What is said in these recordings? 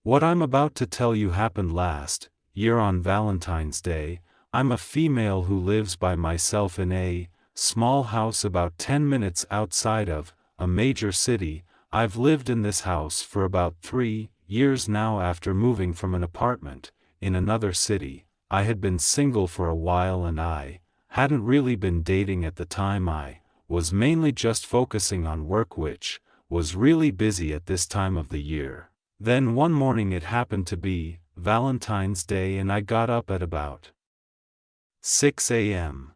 What I'm about to tell you happened last year on Valentine's Day. I'm a female who lives by myself in a small house about 10 minutes outside of a major city. I've lived in this house for about 3 years now after moving from an apartment in another city. I had been single for a while and I hadn't really been dating at the time. I was mainly just focusing on work, which was really busy at this time of the year. Then one morning it happened to be Valentine's Day and I got up at about 6 a.m.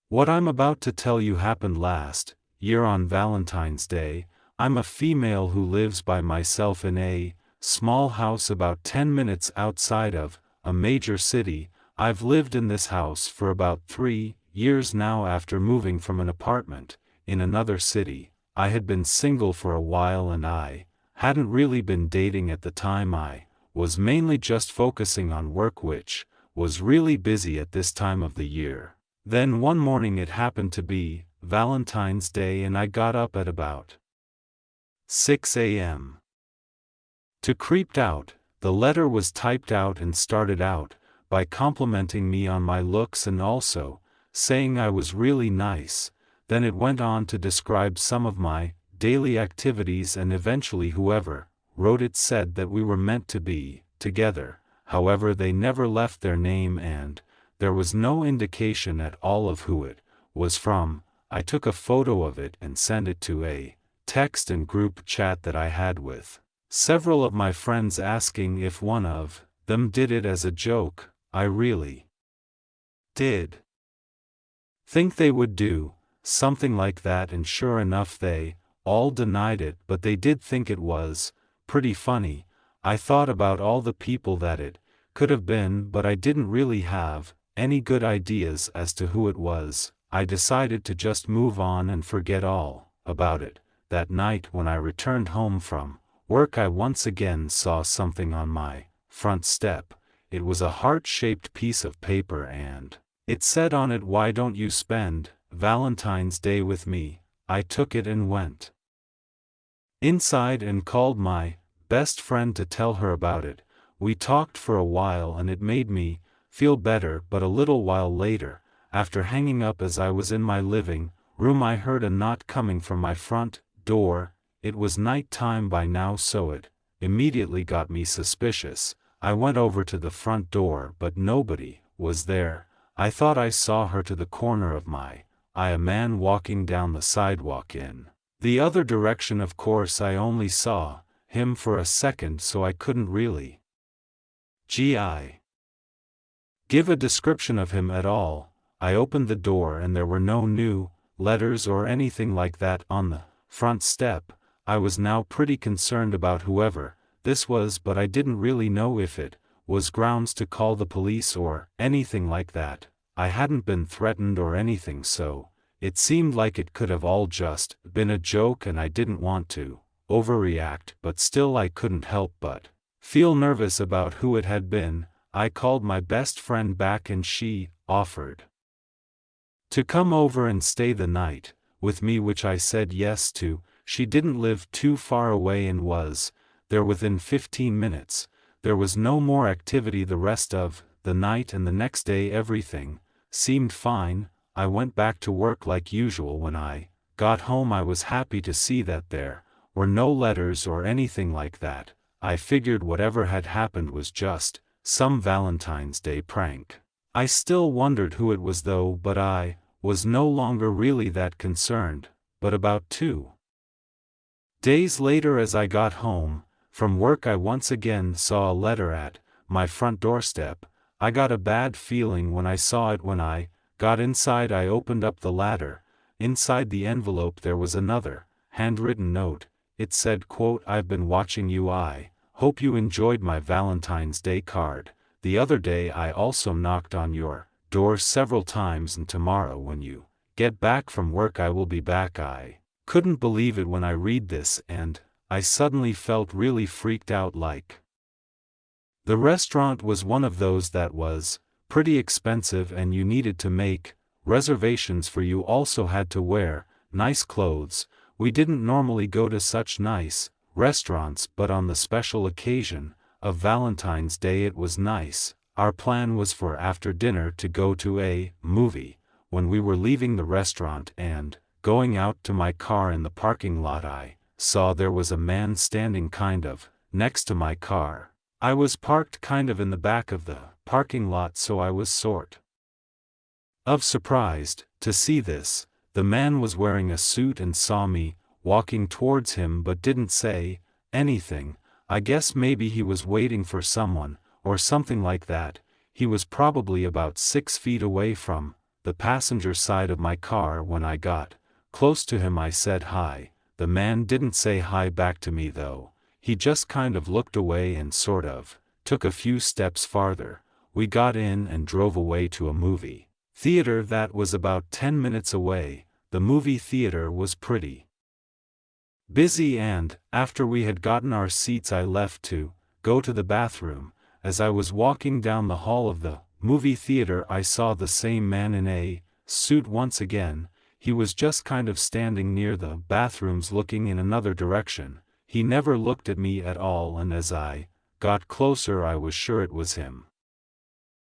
What I'm about to tell you happened last year on Valentine's Day. I'm a female who lives by myself in a small house about 10 minutes outside of a major city. I've lived in this house for about 3 years now after moving from an apartment in another city. I had been single for a while and I hadn't really been dating at the time. I was mainly just focusing on work, which was really busy at this time of the year. Then one morning it happened to be Valentine's Day and I got up at about 6 a.m. to creeped out. The letter was typed out and started out by complimenting me on my looks and also saying I was really nice. Then it went on to describe some of my daily activities and eventually whoever wrote it said that we were meant to be together. However, they never left their name and there was no indication at all of who it was from. I took a photo of it and sent it to a text and group chat that I had with several of my friends, asking if one of them did it as a joke. I really did think they would do something like that, and sure enough they all denied it, but they did think it was pretty funny. I thought about all the people that it could have been, but I didn't really have any good ideas as to who it was. I decided to just move on and forget all about it. That night when I returned home from work, I once again saw something on my front step. It was a heart-shaped piece of paper and it said on it, "Why don't you spend Valentine's Day with me?" I took it and went inside and called my best friend to tell her about it. We talked for a while and it made me feel better, but a little while later, after hanging up as I was in my living room, I heard a knock coming from my front door. It was night time by now, so it immediately got me suspicious. I went over to the front door, but nobody was there. I thought I saw her to the corner of my eye, a man walking down the sidewalk in the other direction. Of course, I only saw him for a second, so I couldn't really give a description of him at all. I opened the door and there were no new letters or anything like that on the front step. I was now pretty concerned about whoever this was, but I didn't really know if it was grounds to call the police or anything like that. I hadn't been threatened or anything, so it seemed like it could have all just been a joke and I didn't want to overreact, but still I couldn't help but feel nervous about who it had been. I called my best friend back and she offered to come over and stay the night with me, which I said yes to. She didn't live too far away and was there within 15 minutes. There was no more activity the rest of the night, and the next day everything seemed fine. I went back to work like usual. When I got home, I was happy to see that there were no letters or anything like that. I figured whatever had happened was just some Valentine's Day prank. I still wondered who it was though, but I was no longer really that concerned. But about 2 days later, as I got home from work, I once again saw a letter at my front doorstep. I got a bad feeling when I saw it. When I got inside, I opened up the letter. Inside the envelope there was another handwritten note. It said, quote, "I've been watching you. I hope you enjoyed my Valentine's Day card. The other day I also knocked on your door several times, and tomorrow when you get back from work I will be back." I couldn't believe it when I read this, and I suddenly felt really freaked out. Like the restaurant was one of those that was pretty expensive and you needed to make reservations for. You also had to wear nice clothes. We didn't normally go to such nice restaurants, but on the special occasion of Valentine's Day it was nice. Our plan was for after dinner to go to a movie. When we were leaving the restaurant and going out to my car in the parking lot, I saw there was a man standing kind of next to my car. I was parked kind of in the back of the parking lot, so I was sort of surprised to see this. The man was wearing a suit and saw me walking towards him but didn't say anything. I guess maybe he was waiting for someone, or something like that. He was probably about 6 feet away from the passenger side of my car. When I got close to him I said hi. The man didn't say hi back to me though. He just kind of looked away and sort of took a few steps farther. We got in and drove away to a movie theater that was about 10 minutes away. The movie theater was pretty busy, and after we had gotten our seats I left to go to the bathroom. As I was walking down the hall of the movie theater I saw the same man in a suit once again. He was just kind of standing near the bathrooms looking in another direction. He never looked at me at all, and as I got closer I was sure it was him.